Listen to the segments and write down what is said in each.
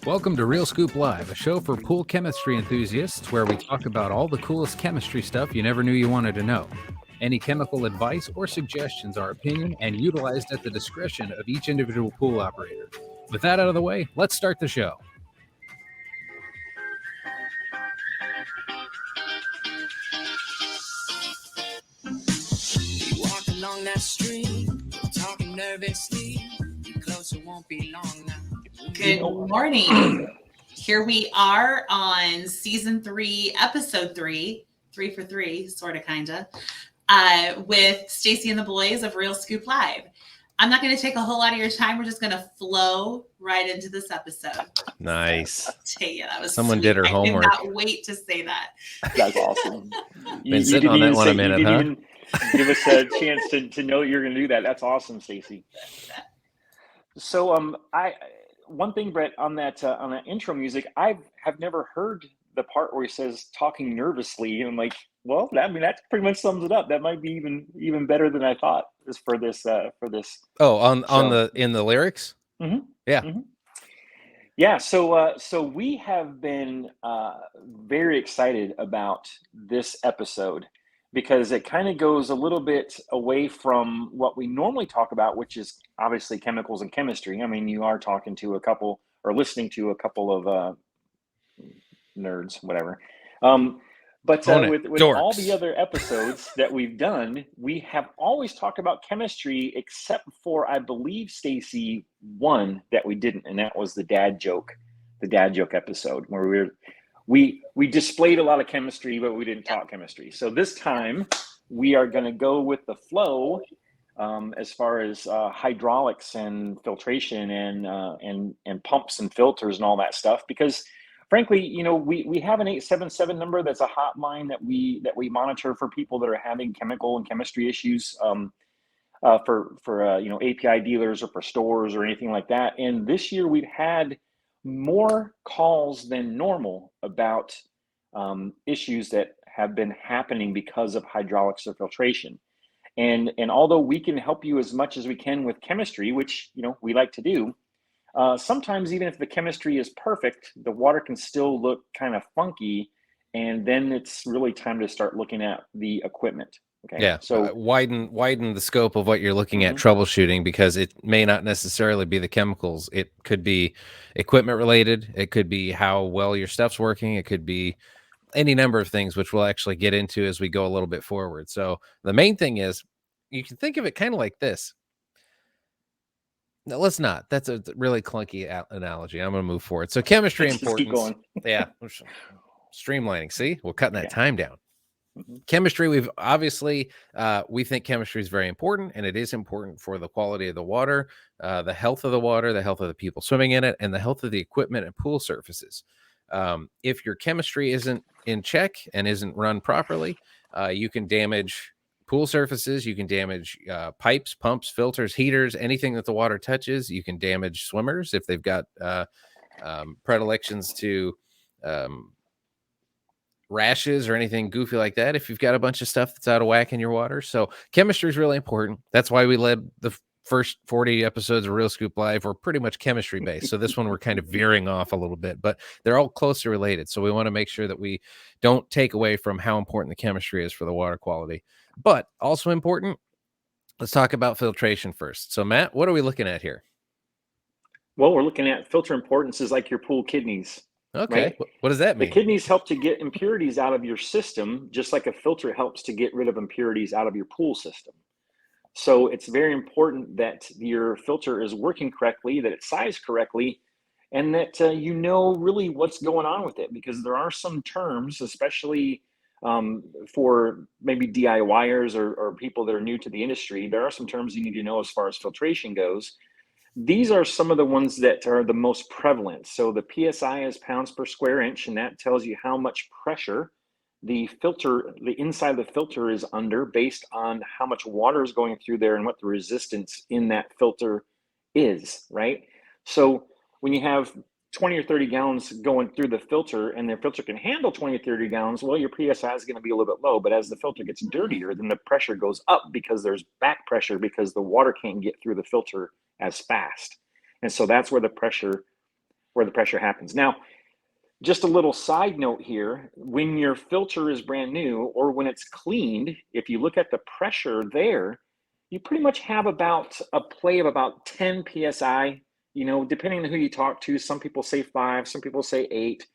Welcome to Real Scoop Live, a show for pool chemistry enthusiasts where we talk about all the coolest chemistry stuff you never knew you wanted to know. Any chemical advice or suggestions are opinion and utilized at the discretion of each individual pool operator. With that out of the way, let's start the show. You walk along that street, talking nervously. Closer won't be long now. Good morning. Here we are on season 3, episode 3 for 3, sort of, kind of, with Stacy and the boys of Real Scoop Live. I'm not going to take a whole lot of your time. We're just going to flow right into this episode. Nice. So, I'll tell you, that was Someone sweet. did her homework. I did not wait to say that. That's awesome. Been sitting on that one a minute, huh? Even give us a chance to know you're going to do that. That's awesome, Stacy. So, one thing, Brett, on that intro music, I have never heard the part where he says "talking nervously," and I'm like, well, that pretty much sums it up. That might be even better than I thought is for this. Oh, in the lyrics. Mm-hmm. Yeah. Mm-hmm. Yeah. So we have been very excited about this episode because it kind of goes a little bit away from what we normally talk about, which is obviously chemicals and chemistry. I mean, you are talking to a couple or listening to a couple of nerds, whatever. But with all the other episodes that we've done, we have always talked about chemistry, except for, I believe, Stacy, one that we didn't, and that was the dad joke episode where we displayed a lot of chemistry, but we didn't talk chemistry. So this time we are going to go with the flow as far as hydraulics and filtration and pumps and filters and all that stuff, because frankly, you know, we have an 877 number that's a hotline that we monitor for people that are having chemical and chemistry issues for API dealers or for stores or anything like that. And this year we've had more calls than normal about issues that have been happening because of hydraulics or filtration. And although we can help you as much as we can with chemistry, which, you know, we like to do, sometimes even if the chemistry is perfect, the water can still look kind of funky, and then it's really time to start looking at the equipment. Okay. Yeah. So widen the scope of what you're looking at troubleshooting, because it may not necessarily be the chemicals. It could be equipment related. It could be how well your stuff's working. It could be any number of things, which we'll actually get into as we go a little bit forward. So the main thing is, you can think of it kind of like this. No, let's not. That's a really clunky analogy. I'm going to move forward. So chemistry importance. Keep going. Yeah. Streamlining. See, we're cutting that time down. Chemistry, we've obviously, we think chemistry is very important, and it is important for the quality of the water, the health of the water, the health of the people swimming in it, and the health of the equipment and pool surfaces. If your chemistry isn't in check and isn't run properly, you can damage pool surfaces, you can damage pipes, pumps, filters, heaters, anything that the water touches. You can damage swimmers if they've got predilections to rashes or anything goofy like that, if you've got a bunch of stuff that's out of whack in your water. So chemistry is really important. That's why we led the first 40 episodes of Real Scoop Live were pretty much chemistry based. So this one we're kind of veering off a little bit, but they're all closely related. So we want to make sure that we don't take away from how important the chemistry is for the water quality. But also important, let's talk about filtration first. So Matt, what are we looking at here? Well, we're looking at filter importance is like your pool kidneys. Okay. Right? What does that mean? The kidneys help to get impurities out of your system, just like a filter helps to get rid of impurities out of your pool system. So it's very important that your filter is working correctly, that it's sized correctly, and that you know really what's going on with it, because there are some terms, especially for maybe DIYers or people that are new to the industry, there are some terms you need to know as far as filtration goes. These are some of the ones that are the most prevalent. So the PSI is pounds per square inch, and that tells you how much pressure the filter, the inside of the filter is under based on how much water is going through there and what the resistance in that filter is, right? So when you have 20 or 30 gallons going through the filter and the filter can handle 20 or 30 gallons, well, your PSI is going to be a little bit low. But as the filter gets dirtier, then the pressure goes up because there's back pressure because the water can't get through the filter as fast. And so that's where the pressure where the pressure happens. Now, just a little side note here, when your filter is brand new or when it's cleaned, if you look at the pressure there, you pretty much have about a play of about 10 psi, depending on who you talk to. Some people say 5, some people say 8.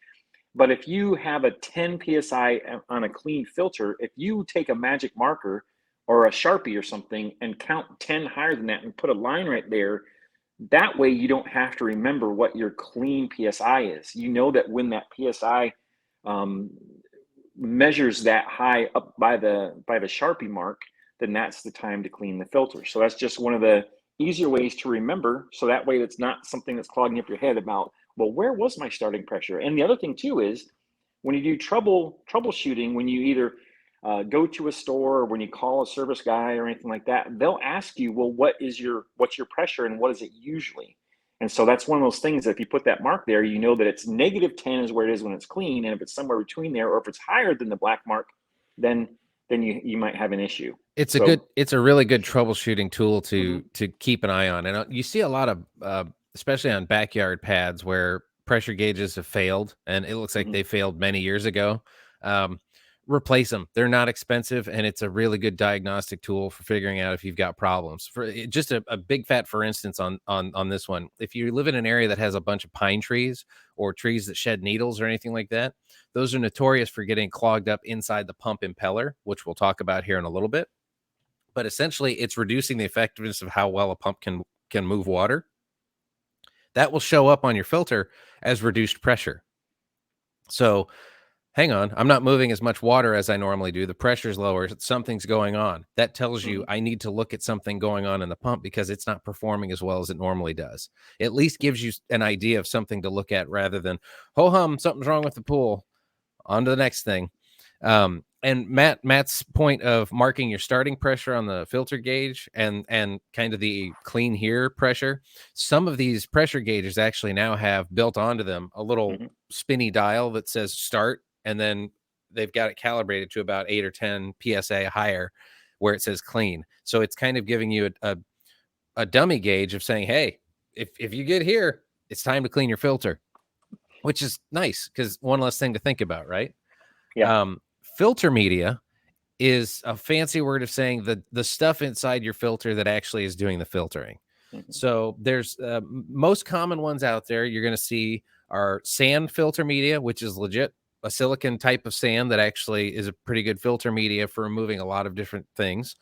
But if you have a 10 psi on a clean filter, if you take a magic marker or a Sharpie or something and count 10 higher than that and put a line right there, that way you don't have to remember what your clean PSI is. You know that when that PSI measures that high up by the Sharpie mark, then that's the time to clean the filter. So that's just one of the easier ways to remember. So that way it's not something that's clogging up your head about, well, where was my starting pressure? And the other thing too is when you do troubleshooting, when you either go to a store or when you call a service guy or anything like that, they'll ask you, well, what's your pressure and what is it usually? And so that's one of those things that if you put that mark there, you know that it's -10 is where it is when it's clean. And if it's somewhere between there, or if it's higher than the black mark, then you might have an issue. It's a really good troubleshooting tool to keep an eye on. And you see a lot of, especially on backyard pads where pressure gauges have failed and it looks like they failed many years ago. Replace them. They're not expensive, and it's a really good diagnostic tool for figuring out if you've got problems. For just a big fat, for instance, on this one, if you live in an area that has a bunch of pine trees or trees that shed needles or anything like that, those are notorious for getting clogged up inside the pump impeller, which we'll talk about here in a little bit. But essentially, it's reducing the effectiveness of how well a pump can move water. That will show up on your filter as reduced pressure. So hang on, I'm not moving as much water as I normally do. The pressure's lower. Something's going on. That tells you I need to look at something going on in the pump because it's not performing as well as it normally does. It at least gives you an idea of something to look at rather than, ho-hum, something's wrong with the pool. On to the next thing. And Matt's point of marking your starting pressure on the filter gauge and kind of the clean here pressure. Some of these pressure gauges actually now have built onto them a little spinny dial that says start, and then they've got it calibrated to about 8 or 10 PSA higher where it says clean. So it's kind of giving you a dummy gauge of saying, hey, if you get here, it's time to clean your filter, which is nice because one less thing to think about, right? Yeah. Filter media is a fancy word of saying the stuff inside your filter that actually is doing the filtering. So there's most common ones out there you're going to see are sand filter media, which is legit a silicon type of sand that actually is a pretty good filter media for removing a lot of different things.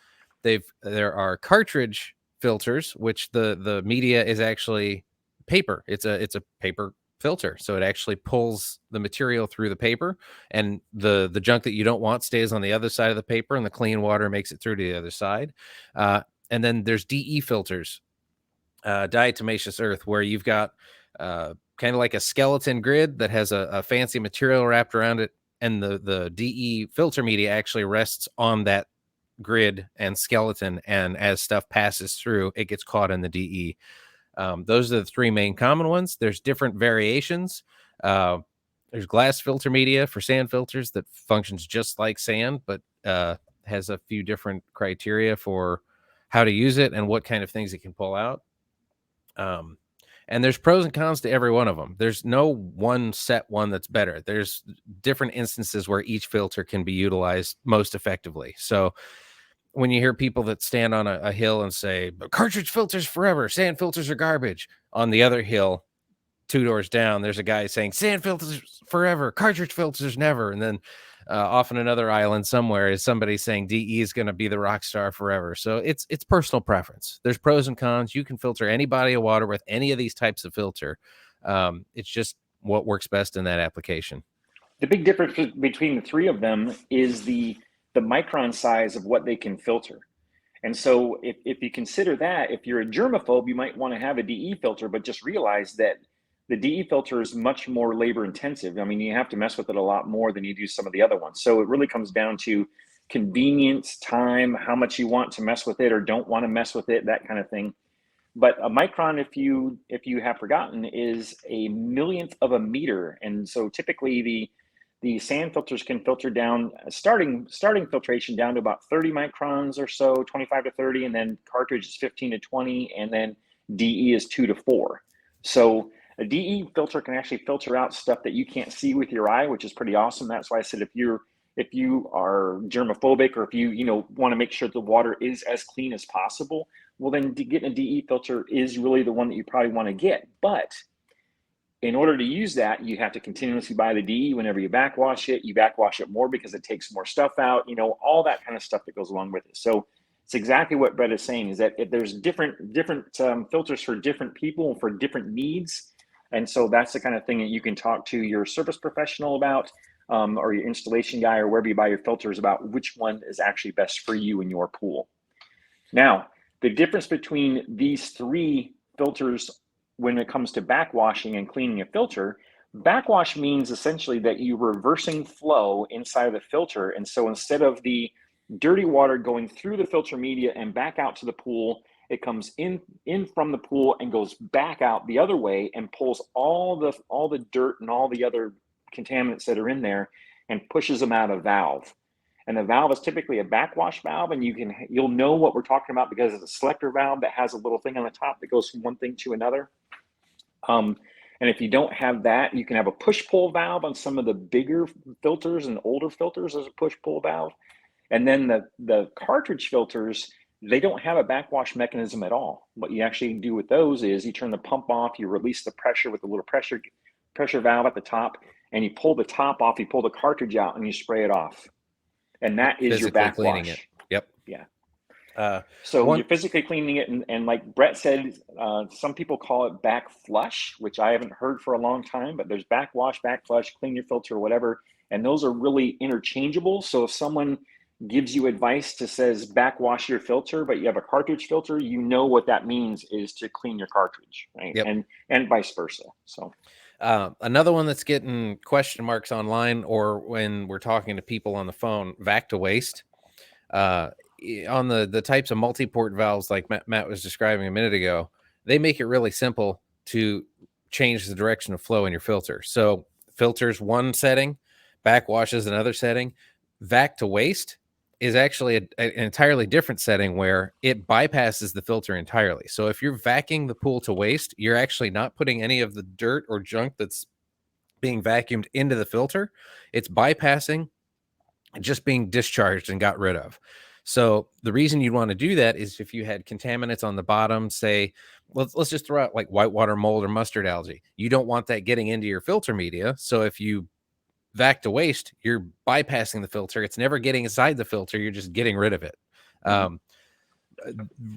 There are cartridge filters, which the media is actually paper. It's a paper filter, so it actually pulls the material through the paper, and the junk that you don't want stays on the other side of the paper, and the clean water makes it through to the other side. And then there's DE filters, diatomaceous earth, where you've got kind of like a skeleton grid that has a fancy material wrapped around it, and the DE filter media actually rests on that grid and skeleton, and as stuff passes through, it gets caught in the DE. Those are the three main common ones. There's different variations. There's glass filter media for sand filters that functions just like sand, but has a few different criteria for how to use it and what kind of things it can pull out. And there's pros and cons to every one of them. There's no one set one that's better. There's different instances where each filter can be utilized most effectively. So when you hear people that stand on a hill and say, cartridge filters forever, sand filters are garbage. On the other hill, 2 doors down, there's a guy saying sand filters forever, cartridge filters never. And then off on another island somewhere is somebody saying DE is going to be the rock star forever. So it's personal preference. There's pros and cons. You can filter any body of water with any of these types of filter. It's just what works best in that application. The big difference between the three of them is the micron size of what they can filter. And so if you consider that, if you're a germaphobe, you might want to have a DE filter, but just realize that the DE filter is much more labor intensive. I mean, you have to mess with it a lot more than you do some of the other ones. So it really comes down to convenience, time, how much you want to mess with it or don't want to mess with it, that kind of thing. But a micron, if you have forgotten, is a millionth of a meter. And so typically the sand filters can filter down, starting filtration down to about 30 microns or so, 25 to 30, and then cartridge is 15 to 20, and then DE is 2 to 4. So A DE filter can actually filter out stuff that you can't see with your eye, which is pretty awesome. That's why I said if you are germophobic, or if you want to make sure the water is as clean as possible, well, then getting a DE filter is really the one that you probably want to get. But in order to use that, you have to continuously buy the DE whenever you backwash it. You backwash it more because it takes more stuff out, all that kind of stuff that goes along with it. So it's exactly what Brett is saying, is that if there's different filters for different people for different needs. And so that's the kind of thing that you can talk to your service professional about, or your installation guy, or wherever you buy your filters, about which one is actually best for you in your pool. Now, the difference between these three filters when it comes to backwashing and cleaning a filter, backwash means essentially that you're reversing flow inside of the filter. And so instead of the dirty water going through the filter media and back out to the pool, it comes in from the pool and goes back out the other way and pulls all the dirt and all the other contaminants that are in there and pushes them out of valve. And the valve is typically a backwash valve, and you'll know what we're talking about because it's a selector valve that has a little thing on the top that goes from one thing to another. And if you don't have that, you can have a push-pull valve on some of the bigger filters and older filters. There's a push-pull valve. And then the cartridge filters, they don't have a backwash mechanism at all. What you actually do with those is you turn the pump off, you release the pressure with a little pressure valve at the top, and you pull the top off, you pull the cartridge out, and you spray it off. And that is your backwash. Cleaning it. Yep. Yeah. So you're physically cleaning it, and like Brett said, some people call it back flush, which I haven't heard for a long time, but there's backwash, back flush, clean your filter, or whatever, and those are really interchangeable. So if someone gives you advice that says backwash your filter, but you have a cartridge filter, what that means is to clean your cartridge, right? Yep. And vice versa. So another one that's getting question marks online, or when we're talking to people on the phone, vac to waste. On the types of multi-port valves like Matt was describing a minute ago, they make it really simple to change the direction of flow in your filter. So filters one setting, backwash is another setting. Vac to waste is actually an entirely different setting where it bypasses the filter entirely. So if you're vacuuming the pool to waste, you're actually not putting any of the dirt or junk that's being vacuumed into the filter. It's bypassing, just being discharged and got rid of. So the reason you'd want to do that is if you had contaminants on the bottom, say, let's just throw out like whitewater mold or mustard algae. You don't want that getting into your filter media. So if you vac to waste, you're bypassing the filter. It's never getting inside the filter. You're just getting rid of it.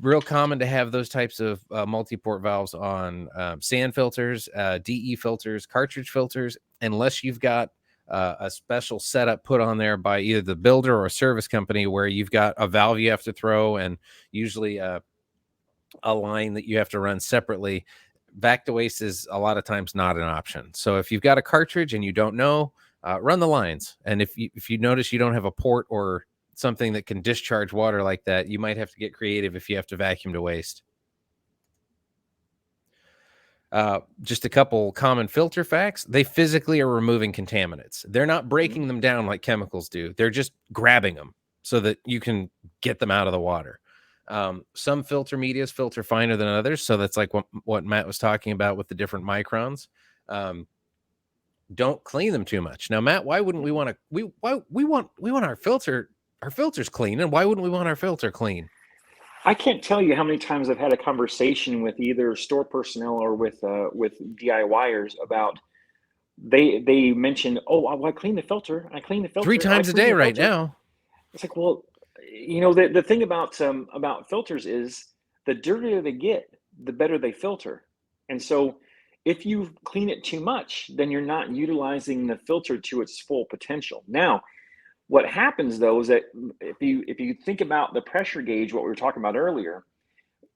Real common to have those types of multi-port valves on sand filters, DE filters, cartridge filters, unless you've got a special setup put on there by either the builder or a service company where you've got a valve you have to throw and usually a line that you have to run separately. Vac to waste is a lot of times not an option. So if you've got a cartridge and you don't know, run the lines. And if you notice you don't have a port or something that can discharge water like that, you might have to get creative if you have to vacuum to waste. Just a couple common filter facts. They physically are removing contaminants. They're not breaking them down like chemicals do. They're just grabbing them so that you can get them out of the water. Some filter medias filter finer than others. So that's like what Matt was talking about with the different microns. Don't clean them too much. Now, Matt, why wouldn't we want to? We want our filters clean, and why wouldn't we want our filter clean? I can't tell you how many times I've had a conversation with either store personnel or with DIYers about they mentioned, oh, I clean the filter. I clean the filter 3 times a day right now. It's like, well, the thing about filters is the dirtier they get, the better they filter. And so if you clean it too much, then you're not utilizing the filter to its full potential. Now, what happens though is that if you think about the pressure gauge, what we were talking about earlier,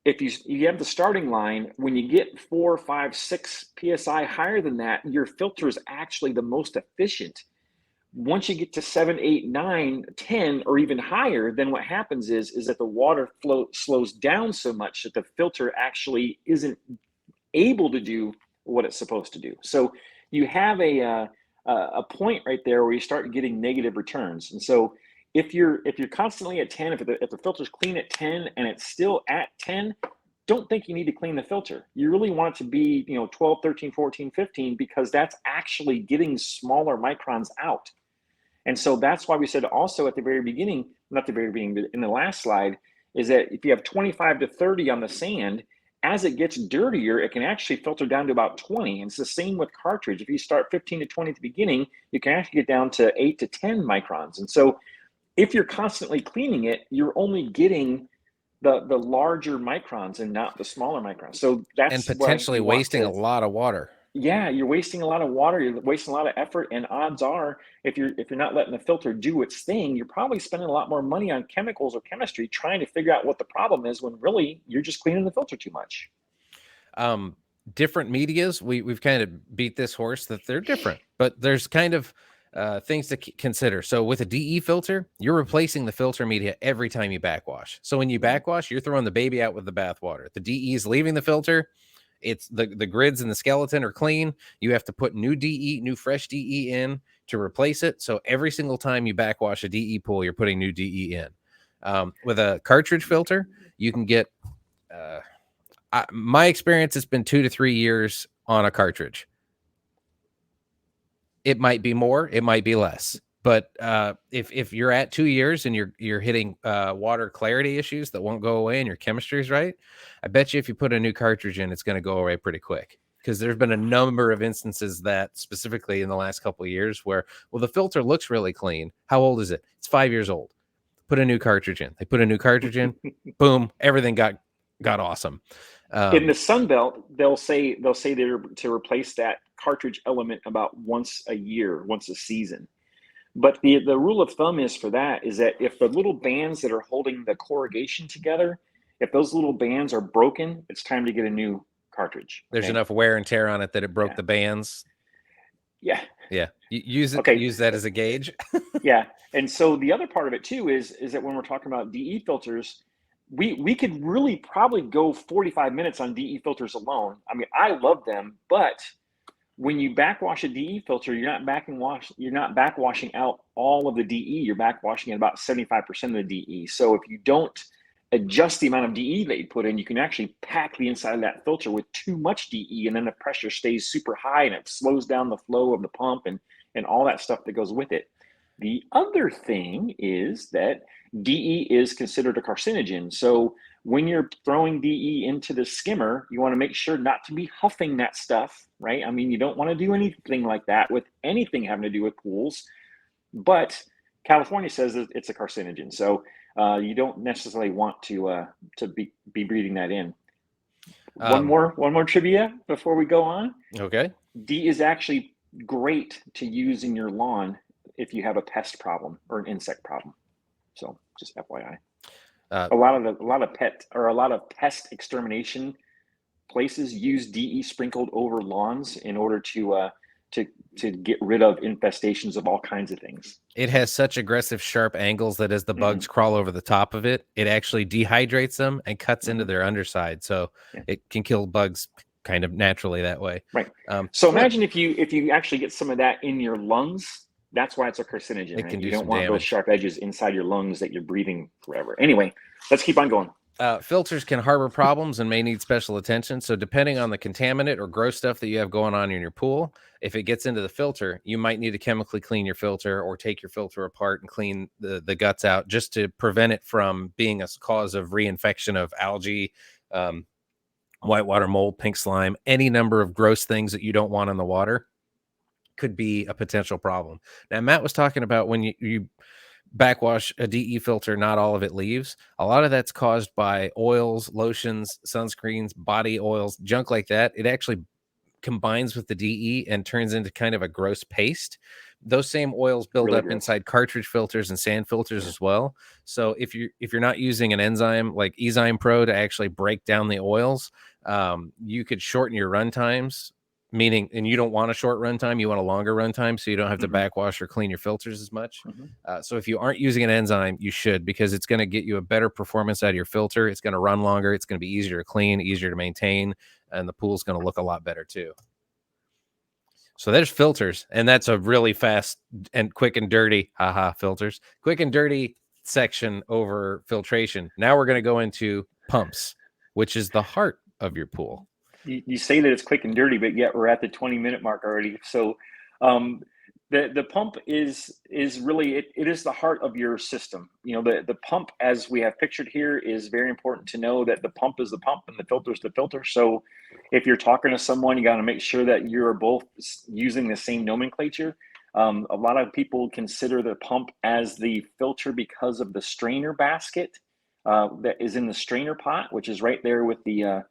if you have the starting line, when you get 4, 5, 6 psi higher than that, your filter is actually the most efficient. Once you get to 7, 8, 9, 10, or even higher, then what happens is that the water flow slows down so much that the filter actually isn't able to do what it's supposed to do. So you have a point right there where you start getting negative returns. And so if you're constantly at 10, if the filter's clean at 10 and it's still at 10, don't think you need to clean the filter. You really want it to be, 12, 13, 14, 15, because that's actually getting smaller microns out. And so that's why we said also at the very beginning, not the very beginning, but in the last slide, is that if you have 25 to 30 on the sand, as it gets dirtier, it can actually filter down to about 20. And it's the same with cartridge. If you start 15 to 20 at the beginning, you can actually get down to 8 to 10 microns. And so if you're constantly cleaning it, you're only getting the larger microns and not the smaller microns. So that's and potentially wasting a lot of water. Yeah, you're wasting a lot of water, you're wasting a lot of effort, and odds are if you're not letting the filter do its thing, you're probably spending a lot more money on chemicals or chemistry trying to figure out what the problem is, when really you're just cleaning the filter too much. Different medias, we've kind of beat this horse that they're different, but there's kind of things to consider. So with a DE filter, you're replacing the filter media every time you backwash. So when you backwash, you're throwing the baby out with the bathwater. The DE is leaving the filter. It's the grids and the skeleton are clean. You have to put new fresh DE in to replace it. So every single time you backwash a DE pool, you're putting new DE in. With a cartridge filter, you can get, my experience has been 2 to 3 years on a cartridge. It might be more, it might be less. But if you're at 2 years and you're hitting water clarity issues that won't go away and your chemistry is right, I bet you if you put a new cartridge in, it's going to go away pretty quick. Because there's been a number of instances that specifically in the last couple of years where, well, the filter looks really clean. How old is it? It's 5 years old. Put a new cartridge in. They put a new cartridge in, boom, everything got awesome. In the Sun Belt, they'll say they're to replace that cartridge element about once a year, once a season. But the rule of thumb is for that is that if the little bands that are holding the corrugation together, if those little bands are broken, it's time to get a new cartridge. There's enough wear and tear on it that it broke the bands. Yeah. Use that as a gauge. Yeah. And so the other part of it too is that when we're talking about DE filters, we could really probably go 45 minutes on DE filters alone. I mean, I love them, but when you backwash a DE filter, you're not backwashing out all of the DE. You're backwashing at about 75% of the DE. So if you don't adjust the amount of DE that you put in, you can actually pack the inside of that filter with too much DE, and then the pressure stays super high and it slows down the flow of the pump and all that stuff that goes with it. The other thing is that DE is considered a carcinogen. So when you're throwing DE into the skimmer, you want to make sure not to be huffing that stuff, right? I mean, you don't want to do anything like that with anything having to do with pools, but California says that it's a carcinogen. So you don't necessarily want to be breathing that in. One more trivia before we go on. Okay. DE is actually great to use in your lawn if you have a pest problem or an insect problem. So just FYI. A lot of pest extermination places use DE sprinkled over lawns in order to get rid of infestations of all kinds of things. It has such aggressive, sharp angles that as the bugs crawl over the top of it, it actually dehydrates them and cuts into their underside. So it can kill bugs kind of naturally that way. Right. So imagine if you actually get some of that in your lungs. That's why it's a carcinogen. Right? You don't want those sharp edges inside your lungs that you're breathing forever. Anyway, let's keep on going. Filters can harbor problems and may need special attention. So depending on the contaminant or gross stuff that you have going on in your pool, if it gets into the filter, you might need to chemically clean your filter or take your filter apart and clean the guts out just to prevent it from being a cause of reinfection of algae, whitewater mold, pink slime, any number of gross things that you don't want in the water could be a potential problem. Now, Matt was talking about when you backwash a DE filter, not all of it leaves. A lot of that's caused by oils, lotions, sunscreens, body oils, junk like that. It actually combines with the DE and turns into kind of a gross paste. Those same oils build up inside cartridge filters and sand filters as well. So if you're not using an enzyme like Enzyme Pro to actually break down the oils, you could shorten your run times. Meaning, and you don't want a short runtime, you want a longer runtime, so you don't have to backwash or clean your filters as much. So if you aren't using an enzyme, you should, because it's going to get you a better performance out of your filter. It's going to run longer. It's going to be easier to clean, easier to maintain, and the pool's going to look a lot better too. So there's filters, and that's a really fast and quick and dirty, filters, quick and dirty section over filtration. Now we're going to go into pumps. which is the heart of your pool. You say that it's quick and dirty, but yet we're at the 20-minute mark already. So the pump is really it is the heart of your system. The pump, as we have pictured here, is very important to know that the pump is the pump and the filter is the filter. So if you're talking to someone, you got to make sure that you're both using the same nomenclature. A lot of people consider the pump as the filter because of the strainer basket that is in the strainer pot, which is right there with the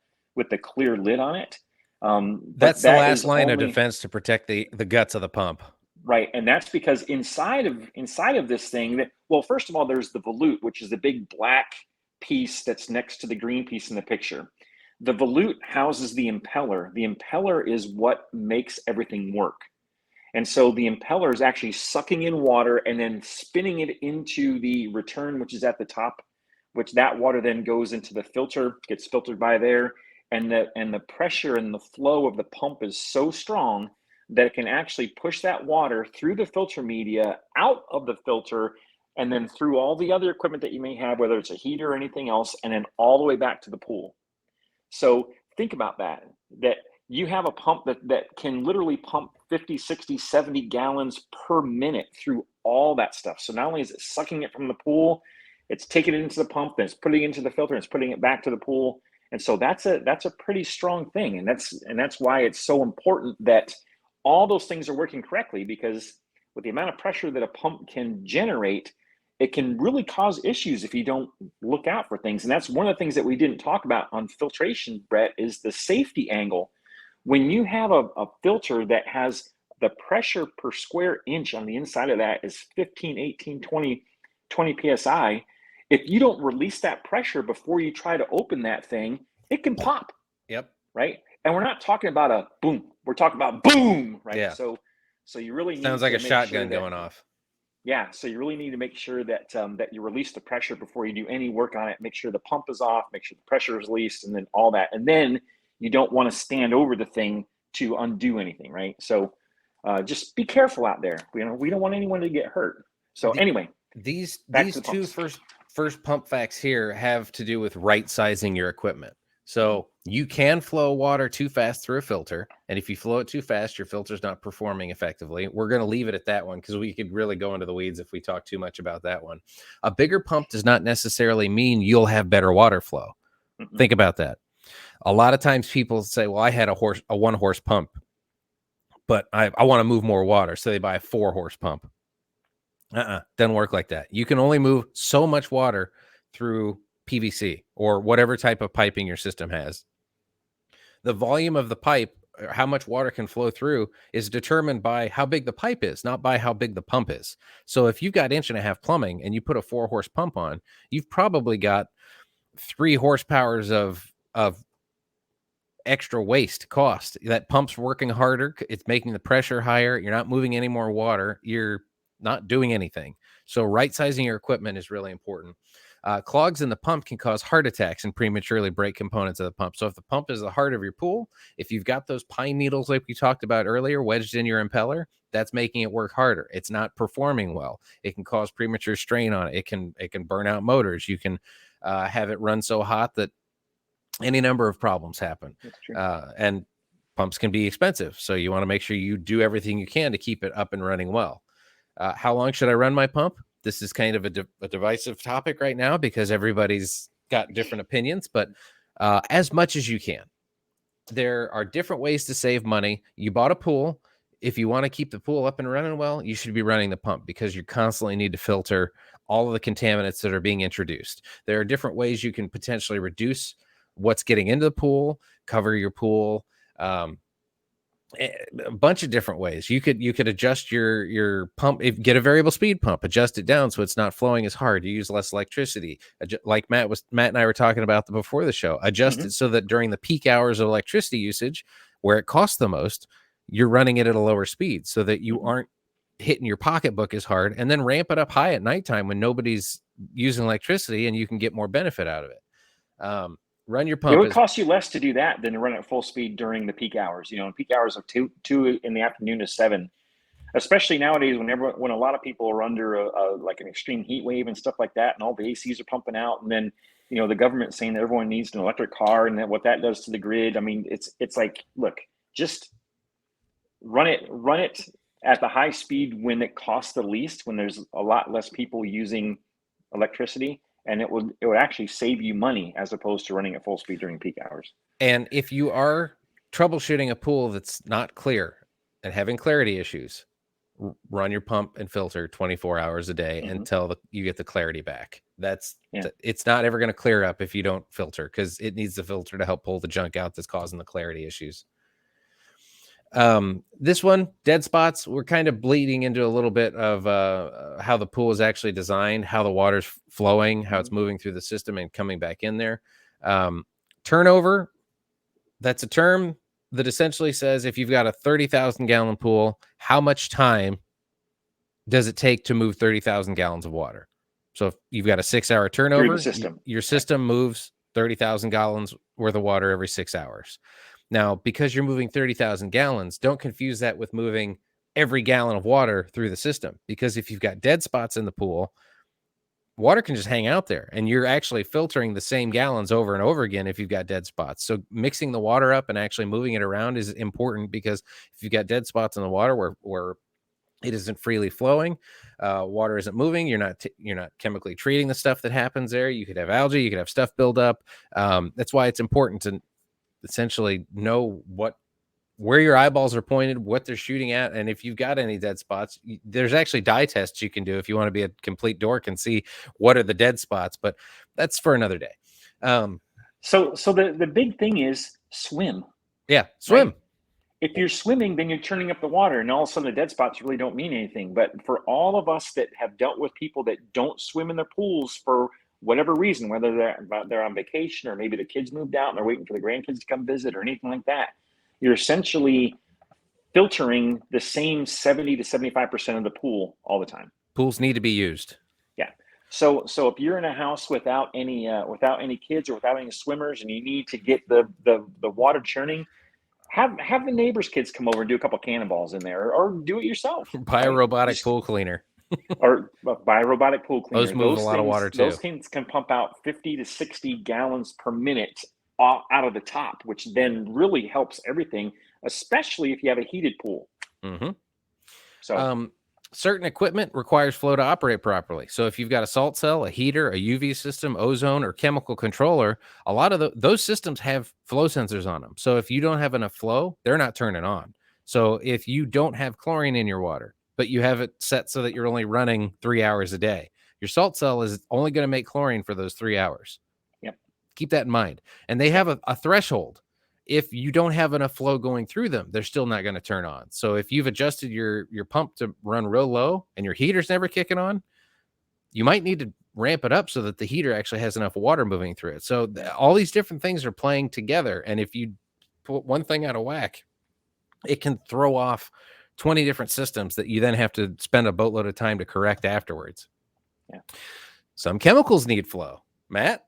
clear lid on it. That's the last line of defense to protect the guts of the pump. Right. And that's because inside of this thing well, first of all, there's the volute, which is the big black piece that's next to the green piece in the picture. The volute houses the impeller. The impeller is what makes everything work. And so the impeller is actually sucking in water and then spinning it into the return, which is at the top, which that water then goes into the filter, gets filtered by there. And the pressure and the flow of the pump is so strong that it can actually push that water through the filter media, out of the filter, and then through all the other equipment that you may have, whether it's a heater or anything else, and then all the way back to the pool. So think about that you have a pump that can literally pump 50, 60, 70 gallons per minute through all that stuff. So not only is it sucking it from the pool, it's taking it into the pump, then it's putting it into the filter, and it's putting it back to the pool. And so that's a pretty strong thing. And that's why it's so important that all those things are working correctly, because with the amount of pressure that a pump can generate, it can really cause issues if you don't look out for things. And that's one of the things that we didn't talk about on filtration, Brett, is the safety angle. When you have a filter that has the pressure per square inch on the inside of that is 15, 18, 20 PSI, if you don't release that pressure before you try to open that thing, it can pop. Yep. Right. And we're not talking about a boom. We're talking about boom. Right. Yeah. So you really sounds like a shotgun going off. Yeah. So you really need to make sure that that you release the pressure before you do any work on it. Make sure the pump is off. Make sure the pressure is released, and then all that. And then you don't want to stand over the thing to undo anything. Right. So just be careful out there. We don't want anyone to get hurt. So anyway, these two first pump facts here have to do with right sizing your equipment. So you can flow water too fast through a filter, and if you flow it too fast, your filter's not performing effectively. We're going to leave it at that one because we could really go into the weeds if we talk too much about that one. A bigger pump does not necessarily mean you'll have better water flow. Mm-hmm. Think about that. A lot of times people say, well, I had a 1-horse pump, but I want to move more water, so they buy a 4-horse pump. Doesn't work like that. You can only move so much water through PVC or whatever type of piping your system has. The volume of the pipe, or how much water can flow through, is determined by how big the pipe is, not by how big the pump is. So if you've got 1.5-inch plumbing and you put a 4-horse pump on, you've probably got 3 horsepowers of extra waste cost. That pump's working harder. It's making the pressure higher. You're not moving any more water. You're not doing anything. So right sizing your equipment is really important. Clogs in the pump can cause heart attacks and prematurely break components of the pump. So if the pump is the heart of your pool, if you've got those pine needles like we talked about earlier wedged in your impeller, that's making it work harder. It's not performing well. It can cause premature strain on it. It can burn out motors. You can have it run so hot that any number of problems happen. That's true. And pumps can be expensive. So you want to make sure you do everything you can to keep it up and running well. How long should I run my pump? This is kind of a divisive topic right now because everybody's got different opinions, but as much as you can. There are different ways to save money. You bought a pool. If you want to keep the pool up and running well, you should be running the pump because you constantly need to filter all of the contaminants that are being introduced. There are different ways you can potentially reduce what's getting into the pool, cover your pool, a bunch of different ways. You could adjust your pump, get a variable speed pump, adjust it down so it's not flowing as hard. You use less electricity, like Matt and I were talking about before the show. Adjust it so that during the peak hours of electricity usage, where it costs the most, you're running it at a lower speed so that you aren't hitting your pocketbook as hard. And then ramp it up high at nighttime when nobody's using electricity, and you can get more benefit out of it. Run your pump. It would cost you less to do that than to run at full speed during the peak hours. Peak hours of 2 in the afternoon to 7, especially nowadays when a lot of people are under like an extreme heat wave and stuff like that, and all the ACs are pumping out, and then the government saying that everyone needs an electric car and that what that does to the grid. I mean, it's like, look, just run it at the high speed when it costs the least, when there's a lot less people using electricity, and it would actually save you money as opposed to running at full speed during peak hours. And if you are troubleshooting a pool that's not clear and having clarity issues, run your pump and filter 24 hours a day until you get the clarity back. It's not ever going to clear up if you don't filter, because it needs the filter to help pull the junk out that's causing the clarity issues. This one, dead spots, we're kind of bleeding into a little bit of how the pool is actually designed, how the water's flowing, how it's moving through the system and coming back in there. Turnover, that's a term that essentially says if you've got a 30,000 gallon pool, how much time does it take to move 30,000 gallons of water? So if you've got a 6-hour turnover, your system moves 30,000 gallons worth of water every 6 hours. Now, because you're moving 30,000 gallons, don't confuse that with moving every gallon of water through the system, because if you've got dead spots in the pool, water can just hang out there, and you're actually filtering the same gallons over and over again if you've got dead spots. So mixing the water up and actually moving it around is important, because if you've got dead spots in the water where it isn't freely flowing, water isn't moving, you're not chemically treating the stuff that happens there. You could have algae, you could have stuff build up. That's why it's important to essentially know where your eyeballs are pointed, what they're shooting at, and if you've got any dead spots. There's actually dye tests you can do if you want to be a complete dork and see what are the dead spots, but that's for another day. So the big thing is swim. Yeah, swim. Right? If you're swimming, then you're turning up the water, and all of a sudden the dead spots really don't mean anything. But for all of us that have dealt with people that don't swim in their pools for whatever reason, whether they're on vacation or maybe the kids moved out and they're waiting for the grandkids to come visit or anything like that, you're essentially filtering the same 70 to 75% of the pool all the time. Pools need to be used. Yeah. So if you're in a house without any kids or without any swimmers, and you need to get the water churning, have the neighbors' kids come over and do a couple cannonballs in there, or do it yourself. Buy a robotic pool cleaner. Or buy a robotic pool cleaner. Those move a lot of water too. Those things can pump out 50 to 60 gallons per minute out of the top, which then really helps everything, especially if you have a heated pool. So certain equipment requires flow to operate properly. So if you've got a salt cell, a heater, a UV system, ozone, or chemical controller, a lot of those systems have flow sensors on them. So if you don't have enough flow, they're not turning on. So if you don't have chlorine in your water, but you have it set so that you're only running 3 hours a day, your salt cell is only going to make chlorine for those 3 hours. Yep. Keep that in mind. And they have a threshold. If you don't have enough flow going through them, they're still not going to turn on. So if you've adjusted your pump to run real low and your heater's never kicking on, you might need to ramp it up so that the heater actually has enough water moving through it. So all these different things are playing together. And if you put one thing out of whack, it can throw off 20 different systems that you then have to spend a boatload of time to correct afterwards. Yeah. Some chemicals need flow. Matt,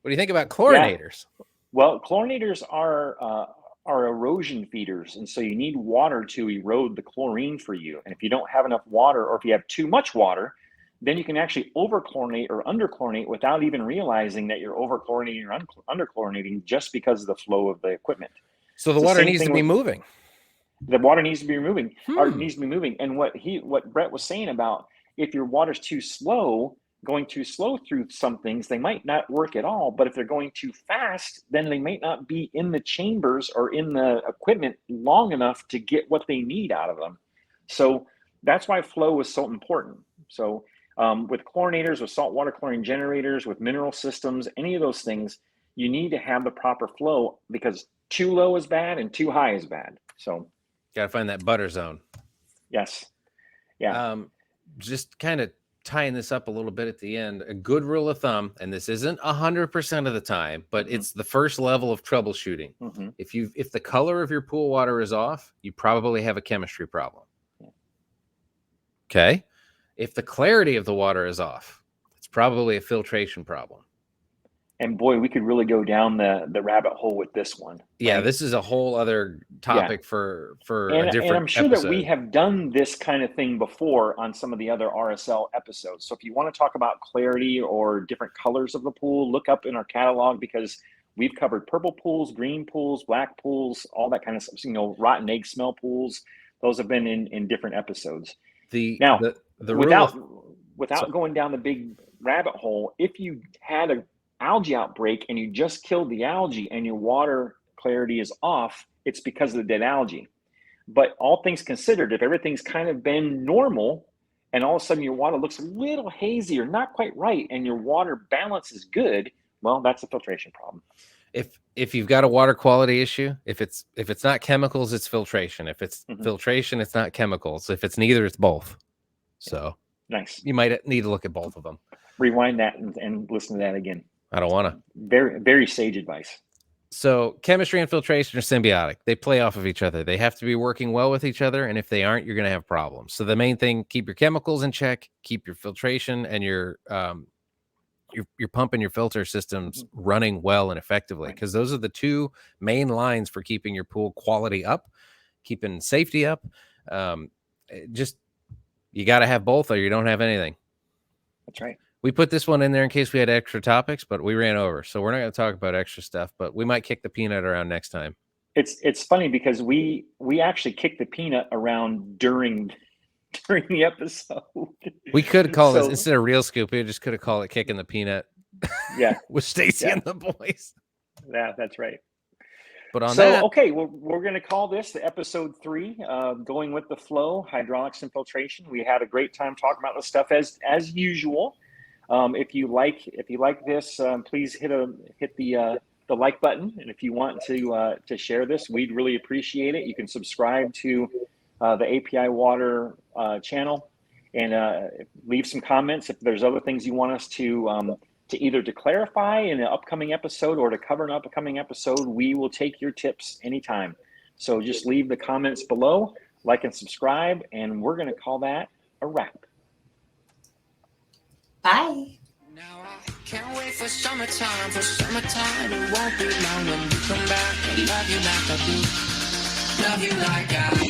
what do you think about chlorinators? Yeah. Well, chlorinators are erosion feeders, and so you need water to erode the chlorine for you. And if you don't have enough water, or if you have too much water, then you can actually over-chlorinate or under-chlorinate without even realizing that you're over-chlorinating or under-chlorinating, just because of the flow of the equipment. So the water needs to be moving. The water needs to be moving, or needs to be moving. And what Brett was saying about, if your water's too slow, going too slow through some things, they might not work at all. But if they're going too fast, then they might not be in the chambers or in the equipment long enough to get what they need out of them. So that's why flow is so important. So with chlorinators, with saltwater chlorine generators, with mineral systems, any of those things, you need to have the proper flow, because too low is bad and too high is bad. So got to find that butter zone. Yes. Yeah. Just kind of tying this up a little bit at the end, a good rule of thumb, and this isn't 100% of the time, but it's the first level of troubleshooting. If the color of your pool water is off, you probably have a chemistry problem. Okay. If the clarity of the water is off, it's probably a filtration problem. And boy, we could really go down the rabbit hole with this one. Yeah, right? this is a whole other topic for a And different I'm sure episode. that we have done this kind of thing before on some of the other RSL episodes. So if you want to talk about clarity or different colors of the pool, look up in our catalog, because we've covered purple pools, green pools, black pools, all that kind of stuff. Rotten egg smell pools. Those have been in different episodes. Now, the without going down the big rabbit hole, if you had an algae outbreak and you just killed the algae and your water clarity is off, it's because of the dead algae. But all things considered, if everything's kind of been normal and all of a sudden your water looks a little hazy or not quite right and your water balance is good, well, that's a filtration problem. If you've got a water quality issue, if it's not chemicals, it's filtration. If it's filtration, it's not chemicals. If it's neither, it's both. So nice. You might need to look at both of them. Rewind that and listen to that again. I don't want to. Very, very sage advice. So chemistry and filtration are symbiotic. They play off of each other. They have to be working well with each other. And if they aren't, you're going to have problems. So the main thing, keep your chemicals in check, keep your filtration and your pump and your filter systems running well and effectively, because those are the two main lines for keeping your pool quality up, keeping safety up. You got to have both or you don't have anything. That's right. We put this one in there in case we had extra topics, but we ran over. So we're not going to talk about extra stuff, but we might kick the peanut around next time. It's funny because we actually kicked the peanut around during the episode. We could call this, instead of Real Scoop, we just could have called it Kicking the Peanut. Yeah. With Stacy and the boys. Yeah, that's right. But okay, well, we're going to call this the episode 3, going with the flow, hydraulics and filtration. We had a great time talking about this stuff as usual. If you like this, please hit the like button, and if you want to share this, we'd really appreciate it. You can subscribe to the API Water channel and leave some comments if there's other things you want us to either to clarify in an upcoming episode or to cover an upcoming episode. We will take your tips anytime. So just leave the comments below, like and subscribe, and we're going to call that a wrap. Bye. Now I can't wait for summertime, it won't be long when you come back and love you like I do, love you like I